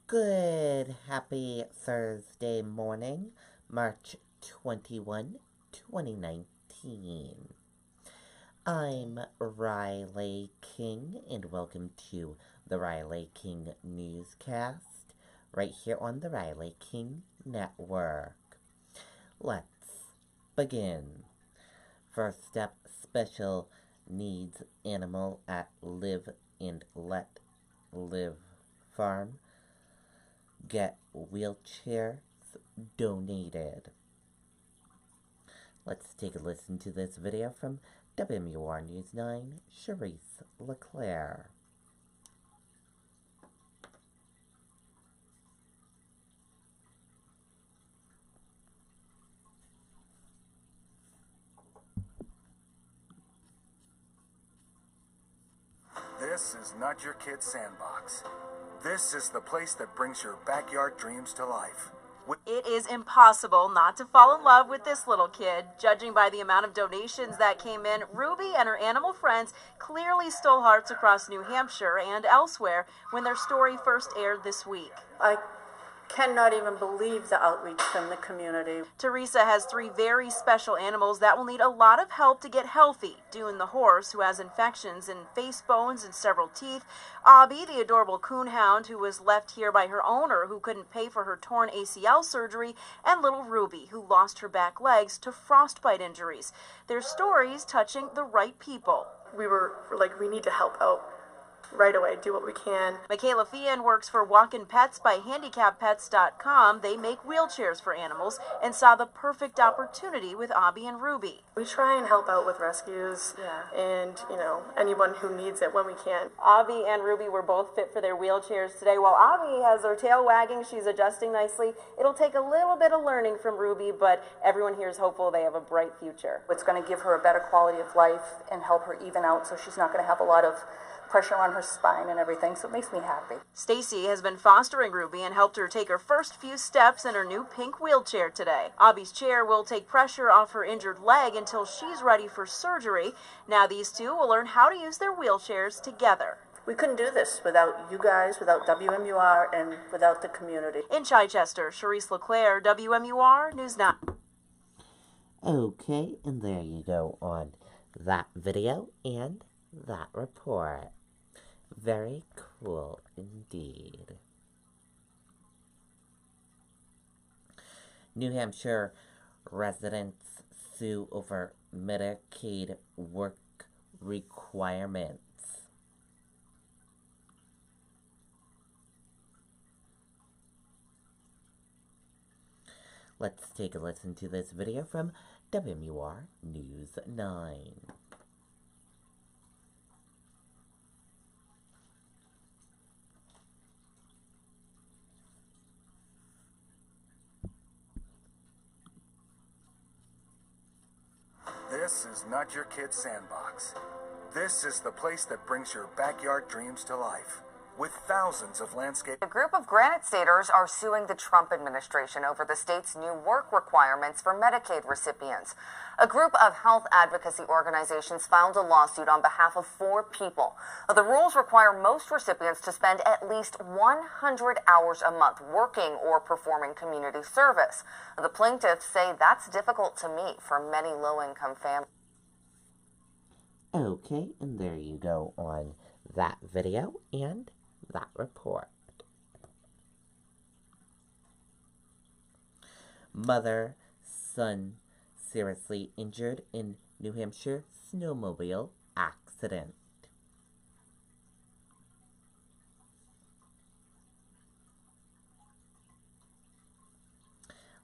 Good, happy Thursday morning, March 21, 2019. I'm Riley King, and welcome to the Riley King Newscast, right here on the Riley King Network. Let's begin. First up, special needs animal at Live and Let Live Farm get wheelchairs donated. Let's take a listen to this video from WMUR News 9, Charisse LeClaire. This is not your kid's sandbox. This is the place that brings your backyard dreams to life. It is impossible not to fall in love with this little kid. Judging by the amount of donations that came in, Ruby and her animal friends clearly stole hearts across New Hampshire and elsewhere when their story first aired this week. I cannot even believe the outreach from the community. Teresa has 3 very special animals that will need a lot of help to get healthy. Dune the horse, who has infections in face bones and several teeth. Abby, the adorable coonhound, who was left here by her owner, who couldn't pay for her torn ACL surgery. And little Ruby, who lost her back legs to frostbite injuries. Their stories touching the right people. We were like, we need to help out right away, do what we can. Michaela Fian works for Walkin' Pets by handicappets.com. They make wheelchairs for animals and saw the perfect opportunity with Abby and Ruby. We try and help out with rescues and, anyone who needs it when we can. Abby and Ruby were both fit for their wheelchairs today. While Abby has her tail wagging, she's adjusting nicely. It'll take a little bit of learning from Ruby, but everyone here is hopeful they have a bright future. It's going to give her a better quality of life and help her even out, so she's not going to have a lot of pressure on her spine and everything, so it makes me happy. Stacy has been fostering Ruby and helped her take her first few steps in her new pink wheelchair today. Abby's chair will take pressure off her injured leg until she's ready for surgery. Now these two will learn how to use their wheelchairs together. We couldn't do this without you guys, without WMUR, and without the community. In Chichester, Charisse LeClaire, WMUR News 9. Okay, and there you go on that video and that report. Very cool indeed. New Hampshire residents sue over Medicaid work requirements. Let's take a listen to this video from WMUR News 9. This is not your kid's sandbox. This is the place that brings your backyard dreams to life. With thousands of landscape. A group of Granite Staters are suing the Trump administration over the state's new work requirements for Medicaid recipients. A group of health advocacy organizations filed a lawsuit on behalf of 4 people. The rules require most recipients to spend at least 100 hours a month working or performing community service. The plaintiffs say that's difficult to meet for many low-income families. Okay, and there you go on that video and that report. Mother, son seriously injured in New Hampshire snowmobile accident.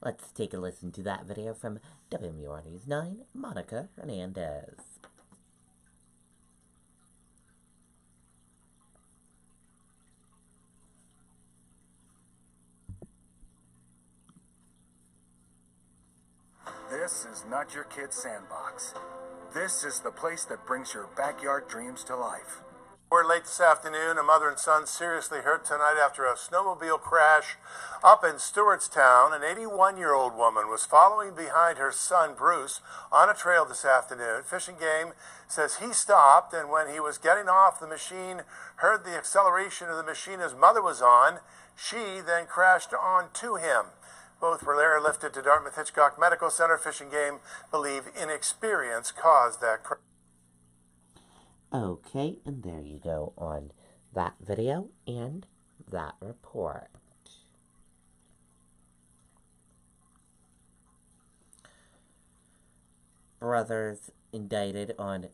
Let's take a listen to that video from WMUR News 9, Monica Hernandez. This is not your kid's sandbox. This is the place that brings your backyard dreams to life. We're late this afternoon. A mother and son seriously hurt tonight after a snowmobile crash up in Stewartstown. An 81-year-old woman was following behind her son, Bruce, on a trail this afternoon. Fish and Game says he stopped, and when he was getting off the machine, heard the acceleration of the machine his mother was on. She then crashed onto him. Both were airlifted to Dartmouth Hitchcock Medical Center. Fish and Game believe inexperience caused that crash. Okay, and there you go on that video and that report. Brothers indicted on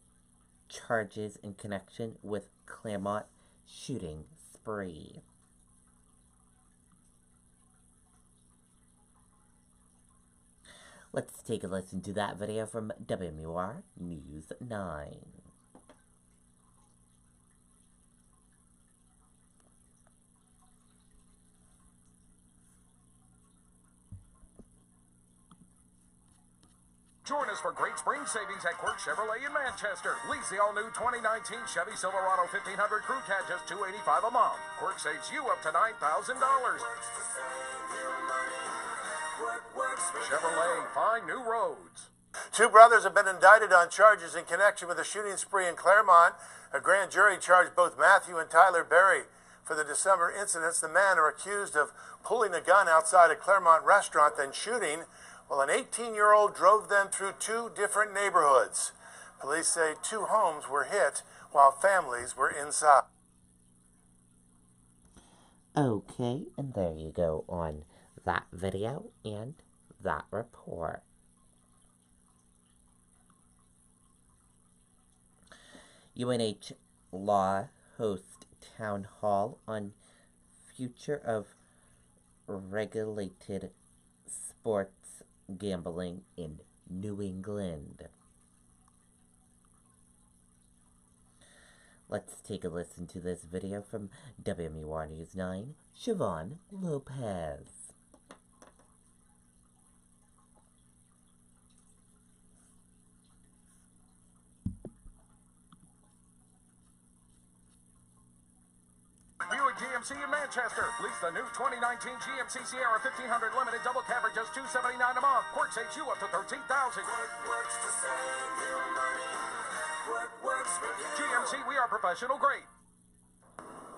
charges in connection with Claremont shooting spree. Let's take a listen to that video from WMUR News 9. Join us for great spring savings at Quirk Chevrolet in Manchester. Lease the all-new 2019 Chevy Silverado 1500 Crew Cab just $285 a month. Quirk saves you up to $9,000. Chevrolet, find new roads. Two brothers have been indicted on charges in connection with a shooting spree in Claremont. A grand jury charged both Matthew and Tyler Berry for the December incidents. The men are accused of pulling a gun outside a Claremont restaurant, then shooting. Well, an 18-year-old drove them through two different neighborhoods. Police say two homes were hit while families were inside. Okay, and there you go on that video and that report. UNH Law hosts town hall on future of regulated sports gambling in New England. Let's take a listen to this video from WMUR News 9, Siobhan Lopez. Buick GMC in Manchester. Lease the new 2019 GMC Sierra 1500 Limited Double Cab for just $279 a month. Quirk saves you up to $13,000. GMC, we are professional grade.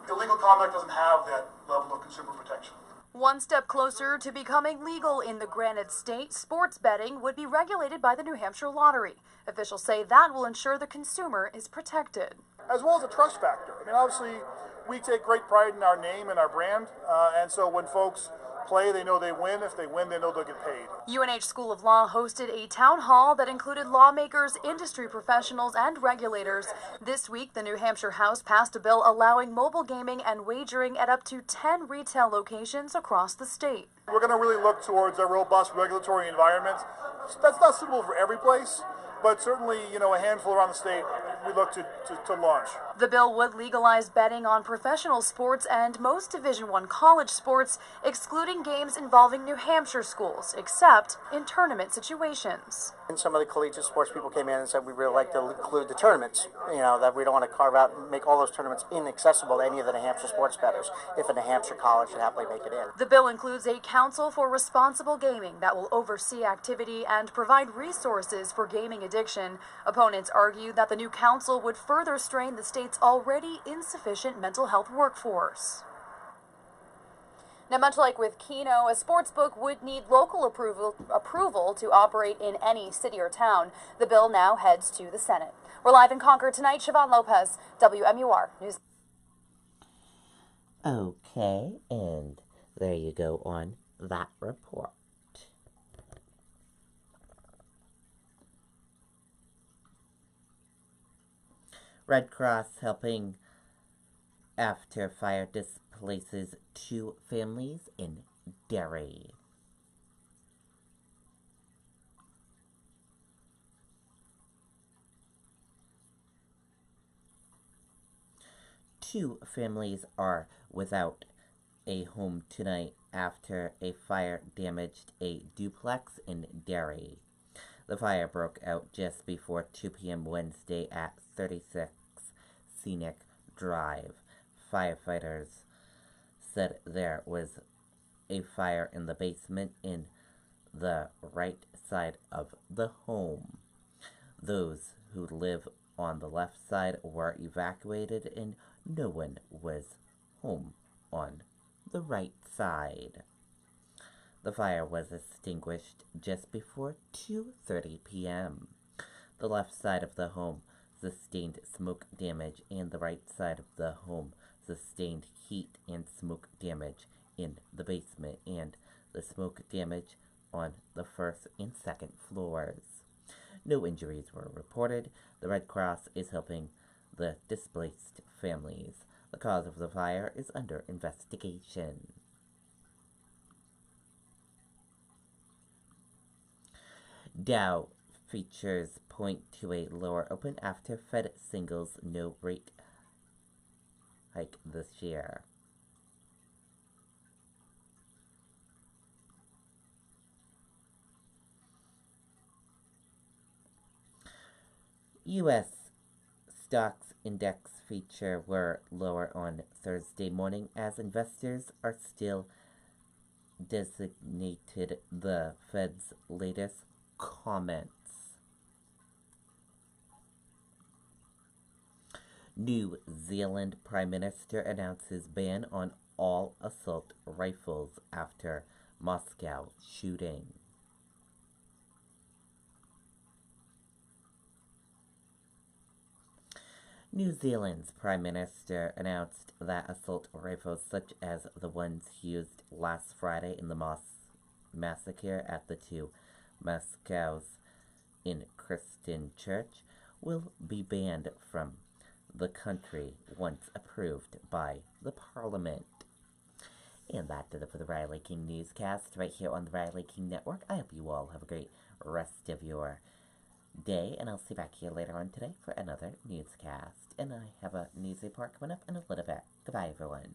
Illegal conduct doesn't have that level of consumer protection. One step closer to becoming legal in the Granite State, sports betting would be regulated by the New Hampshire Lottery. Officials say that will ensure the consumer is protected. As well as a trust factor. I mean, obviously, we take great pride in our name and our brand, and so when folks play, they know they win. If they win, they know they'll get paid. UNH School of Law hosted a town hall that included lawmakers, industry professionals, and regulators. This week, the New Hampshire House passed a bill allowing mobile gaming and wagering at up to 10 retail locations across the state. We're going to really look towards a robust regulatory environment. That's not suitable for every place, but certainly, a handful around the state we look to launch. The bill would legalize betting on professional sports and most Division I college sports, excluding games involving New Hampshire schools, except in tournament situations. And some of the collegiate sports people came in and said we'd really like to include the tournaments, that we don't want to carve out and make all those tournaments inaccessible to any of the New Hampshire sports bettors. If a New Hampshire college should happily make it in. The bill includes a council for responsible gaming that will oversee activity and provide resources for gaming addiction. Opponents argue that the new council would further strain the state's already insufficient mental health workforce. Now, much like with Keno, a sports book would need local approval to operate in any city or town. The bill now heads to the Senate. We're live in Concord tonight. Siobhan Lopez, WMUR News. Okay, and there you go on that report. Red Cross helping after fire displaces 2 families in Derry. Two families are without a home tonight after a fire damaged a duplex in Derry. The fire broke out just before 2 p.m. Wednesday at 36 Scenic Drive. Firefighters said there was a fire in the basement in the right side of the home. Those who live on the left side were evacuated and no one was home on the right side. The fire was extinguished just before 2:30 p.m. The left side of the home sustained smoke damage and the right side of the home sustained heat and smoke damage in the basement and the smoke damage on the first and second floors. No injuries were reported. The Red Cross is helping the displaced families. The cause of the fire is under investigation. Dow features point to a lower open after Fed singles no rate hike this year. U.S. stocks index feature were lower on Thursday morning as investors are still designated the Fed's latest comments. New Zealand Prime Minister announces ban on all assault rifles after Moscow shooting. New Zealand's Prime Minister announced that assault rifles such as the ones used last Friday in the massacre at the two Moscows in Christian Church will be banned from the country once approved by the Parliament. And that did it for the Riley King Newscast right here on the Riley King Network. I hope you all have a great rest of your day, and I'll see you back here later on today for another newscast. And I have a news report coming up in a little bit. Goodbye, everyone.